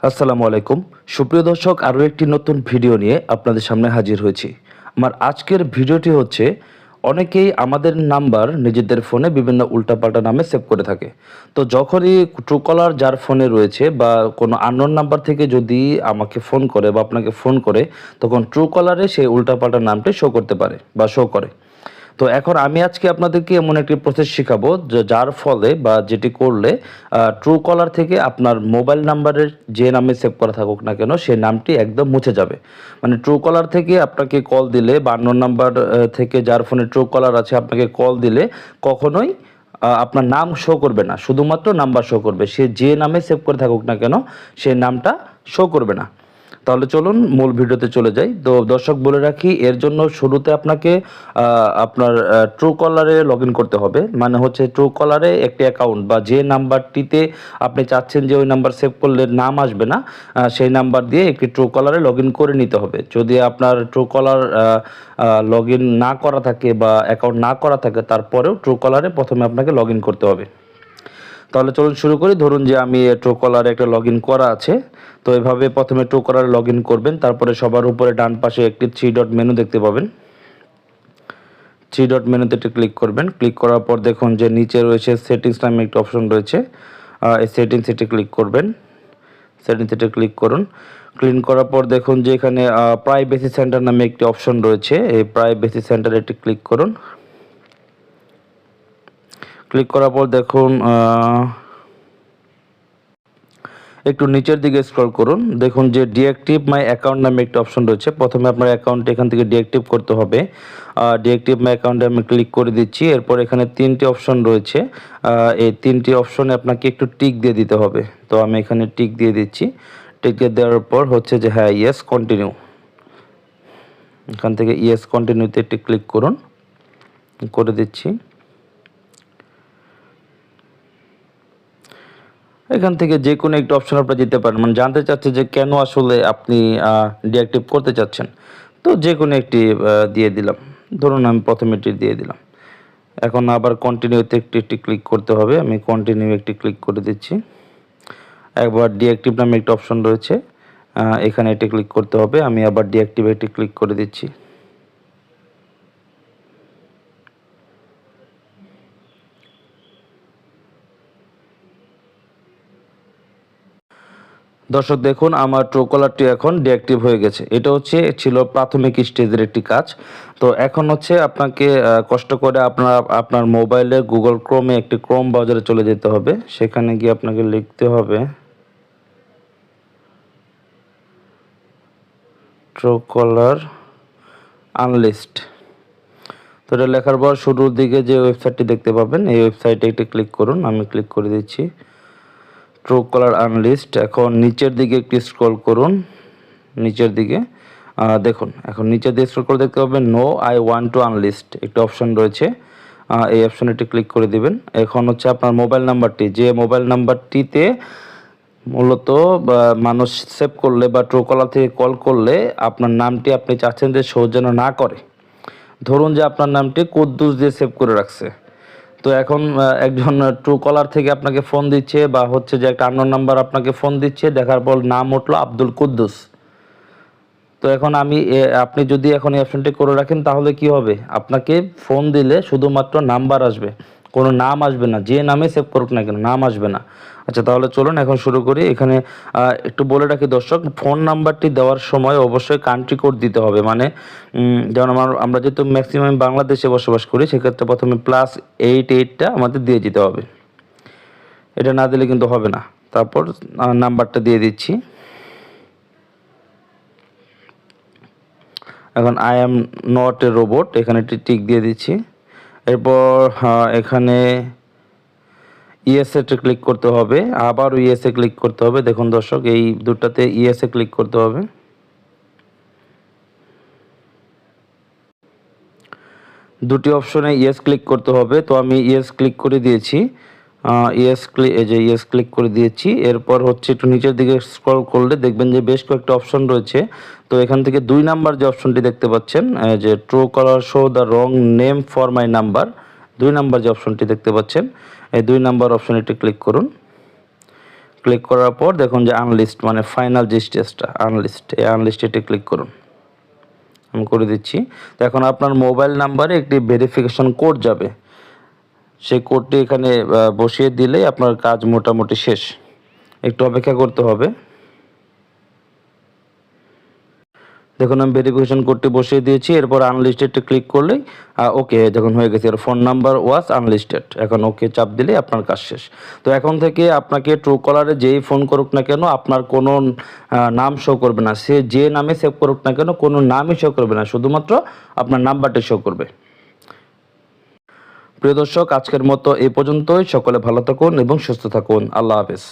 আসসালামু আলাইকুম। সুপ্রিয় দর্শক, আরও একটি নতুন ভিডিও নিয়ে আপনাদের সামনে হাজির হয়েছি। আমার আজকের ভিডিওটি হচ্ছে, অনেকেই আমাদের নাম্বার নিজেদের ফোনে বিভিন্ন উল্টাপাল্টা নামে সেভ করে থাকে। তো যখনই ট্রুকলার যার ফোনে রয়েছে বা কোনো আননোন নাম্বার থেকে যদি আমাকে ফোন করে বা আপনাকে ফোন করে, তখন ট্রুকলারে সেই উল্টাপাল্টা নামটি শো করতে পারে বা শো করে। তো এখন আমি আজকে আপনাদেরকে এমন একটি প্রসেস শিখাবো যার ফলে বা যেটি করলে ট্রুকলার থেকে আপনার মোবাইল নাম্বারের যে নামে সেভ করা থাকুক না কেন সেই নামটি একদম মুছে যাবে। মানে ট্রুকলার থেকে আপনাকে কল দিলে বা অন্য নাম্বার থেকে যার ফোনে ট্রুকলার আছে আপনাকে কল দিলে কখনোই আপনার নাম শো করবে না, শুধুমাত্র নাম্বার শো করবে। সে যে নামে সেভ করে থাকুক না কেন সেই নামটা শো করবে না। তাহলে চলুন মূল ভিডিওতে চলে যাই। তো দর্শক বলে রাখি, এর জন্য শুরুতে আপনাকে আপনার ট্রুকলারে লগ ইন করতে হবে। মানে হচ্ছে ট্রুকলারে একটি অ্যাকাউন্ট বা যে নাম্বারটিতে আপনি চাচ্ছেন যে ওই নাম্বার সেভ করলে নাম আসবে না, সেই নাম্বার দিয়ে একটি ট্রুকলারে লগ ইন করে নিতে হবে। যদি আপনার ট্রুকলার লগ ইন না করা থাকে বা অ্যাকাউন্ট না করা থাকে, তারপরেও ট্রুকলারে প্রথমে আপনাকে লগ ইন করতে হবে। তাহলে চলুন শুরু করি। ধরুন যে আমি ট্রুকলারে একটা লগ ইন করা আছে। তো এভাবে প্রথমে ট্রুকলারে লগ ইন করবেন। তারপরে সবার উপরে ডান পাশে একটি 3 ডট মেনু দেখতে পাবেন। 3 ডট মেনুতে ক্লিক করবেন। ক্লিক করার পর দেখুন যে নিচে রয়েছে সেটিংস নামে একটা অপশন রয়েছে। এই সেটিংস এ ক্লিক করবেন। সেটিংস এ ক্লিক করুন। ক্লিক করার পর দেখুন যে এখানে প্রাইভেসি সেন্টার নামে একটি অপশন রয়েছে। এই প্রাইভেসি সেন্টারে ক্লিক করুন। ক্লিক করার পর দেখুন একটু নিচের দিকে স্ক্রল করুন। দেখুন যে ডিঅ্যাক্টিভ মাই অ্যাকাউন্ট নামে একটা অপশন রয়েছে। প্রথমে আপনার অ্যাকাউন্ট এখান থেকে ডিঅ্যাক্টিভ করতে হবে। ডিঅ্যাক্টিভ মাই অ্যাকাউন্টে আমি ক্লিক করে দিচ্ছি। এরপর এখানে 3টি অপশন রয়েছে। এই 3টি অপশনে আপনাকে একটু টিক দিয়ে দিতে হবে। তো আমি এখানে টিক দিয়ে দিচ্ছি। টিক দিয়ে দেওয়ার পর হচ্ছে যে হ্যাঁ, ইয়েস কন্টিনিউ। এখান থেকে ইয়েস কন্টিনিউতে একটি ক্লিক করুন। করে দিচ্ছি। এখান থেকে যে কোনো একটা অপশন আপনারা দিতে পারেন। মানে জানতে চাচ্ছে যে কেন আসলে আপনি ডিঅ্যাক্টিভ করতে চাচ্ছেন। তো যে কোনো একটি দিয়ে দিলাম। ধরুন আমি প্রথমে এটি দিয়ে দিলাম। এখন আবার কন্টিনিউতে একটি ক্লিক করতে হবে। আমি কন্টিনিউ একটি ক্লিক করে দিচ্ছি। একবার ডিঅ্যাক্টিভ নামে একটা অপশন রয়েছে। এখানে এটি ক্লিক করতে হবে। আমি আবার ডিঅ্যাক্টিভ একটি ক্লিক করে দিচ্ছি। দর্শক দেখুন আমার ট্রুকলারটি এখন ডিঅ্যাক্টিভ হয়ে গেছে। এটা ছিল প্রাথমিক স্টেজের একটি কাজ। তো এখন আপনাকে কষ্ট করে আপনার মোবাইলে গুগল ক্রোমে একটি ক্রোম ব্রাউজারে চলে যেতে হবে। সেখানে গিয়ে আপনাকে লিখতে হবে ট্রুকলার আনলিস্ট। তো এটা লেখার পর শুরুর দিকে যে ওয়েবসাইটটি দেখতে পাবেন, এই ওয়েবসাইটে একটি ক্লিক করুন। আমি ক্লিক করে দিচ্ছি। Truecaller unlist. এখন নিচের দিকে একটু স্ক্রল করুন। নিচের দিকে দেখুন, এখন নিচের দিকে স্ক্রল করে দেখতে পাবেন no I want to unlist একটা অপশন রয়েছে। এই অপশনে ক্লিক করে দিবেন। এখন আপনার মোবাইল নাম্বারটি, যে মোবাইল নাম্বারটিতে মূলত মানুষ সেভ করলে বা ট্রুকলার থেকে কল করলে আপনার নামটি আপনি চাচ্ছেন যে শো যেন না করে। ধরুন যে আপনার নামটি কুদ্দুস দিয়ে সেভ করে রাখছে। তো এখন একজন ট্রুকলার থেকে আপনাকে ফোন দিচ্ছে বা যে একটা আননোন নাম্বার আপনাকে ফোন দিচ্ছে, দেখার পর নাম উঠলো আব্দুল কুদ্দুস। তো এখন আপনি যদি এখন এই অপশনটি করে রাখেন তাহলে কি হবে, আপনাকে ফোন দিলে শুধুমাত্র নাম্বার আসবে, কোনো নাম আসবে না। যে নামে সেভ করুক না কেন নাম আসবে না। আচ্ছা, তাহলে চলুন এখন শুরু করি। এখানে একটু বলে রাখি দর্শক, ফোন নাম্বারটি দেওয়ার সময় অবশ্যই কান্ট্রি কোড দিতে হবে। মানে যেমন আমরা যেহেতু ম্যাক্সিমাম বাংলাদেশে বসবাস করি, সেক্ষেত্রে প্রথমে +88টা আমাদের দিয়ে দিতে হবে। এটা না দিলে কিন্তু হবে না। তারপর নাম্বারটা দিয়ে দিচ্ছি। এখন I am not a robot, এখানে একটি টিক দিয়ে দিচ্ছি। এরপর এখানে ইয়েসে ক্লিক করতে হবে, আবারও ইয়েসে ক্লিক করতে হবে। দেখুন দর্শক, এই দুটাতে ইয়েসে ক্লিক করতে হবে। দুটি অপশনে ইয়েস ক্লিক করতে হবে। তো আমি ইয়েস ক্লিক করে দিয়েছি। ইয়েস ক্লিক করে দিয়েছি। এরপর একটু নিচের দিকে স্ক্রল করলে দেখবেন যে বেশ কয়েকটা অপশন রয়েছে। তো এখান থেকে 2 নাম্বার যে অপশনটি দেখতে পাচ্ছেন, যে Truecaller show the wrong name for my number, 2 number যে অপশনটি দেখতে পাচ্ছেন, এই 2 নাম্বার অপশনে ক্লিক করুন। ক্লিক করার পর দেখুন যে আনলিস্ট মানে ফাইনাল যে স্টেজটা আনলিস্ট, এই আনলিস্টেডে ক্লিক করুন। আমি করে দিচ্ছি। তো এখন আপনার মোবাইল নাম্বারে একটি ভেরিফিকেশন কোড যাবে, সেই কোডটি এখানে বসিয়ে দিলেই আপনার কাজ মোটামুটি শেষ। একটু অপেক্ষা করতে হবে। দেখুন আমি ভেরিফিকেশন কোডটি বসিয়ে দিয়েছি, এরপর আনলিস্টেডে ক্লিক করলেই ওকে যখন হয়ে গেছে, এর ফোন নাম্বার ওয়াজ আনলিস্টেড, এখন ওকে চাপ দিলেই আপনার কাজ শেষ। তো এখন থেকে আপনাকে ট্রুকলারে যেই ফোন করুক না কেন আপনার কোনো নাম শো করবে না, সে যে নামে সেভ করুক না কেন কোনো নামই শো করবে না, শুধুমাত্র আপনার নাম্বারটি শো করবে। প্রিয় দর্শক, আজকের মতো এই পর্যন্তই। সকলে ভালো থাকুন এবং সুস্থ থাকুন। আল্লাহ হাফেজ।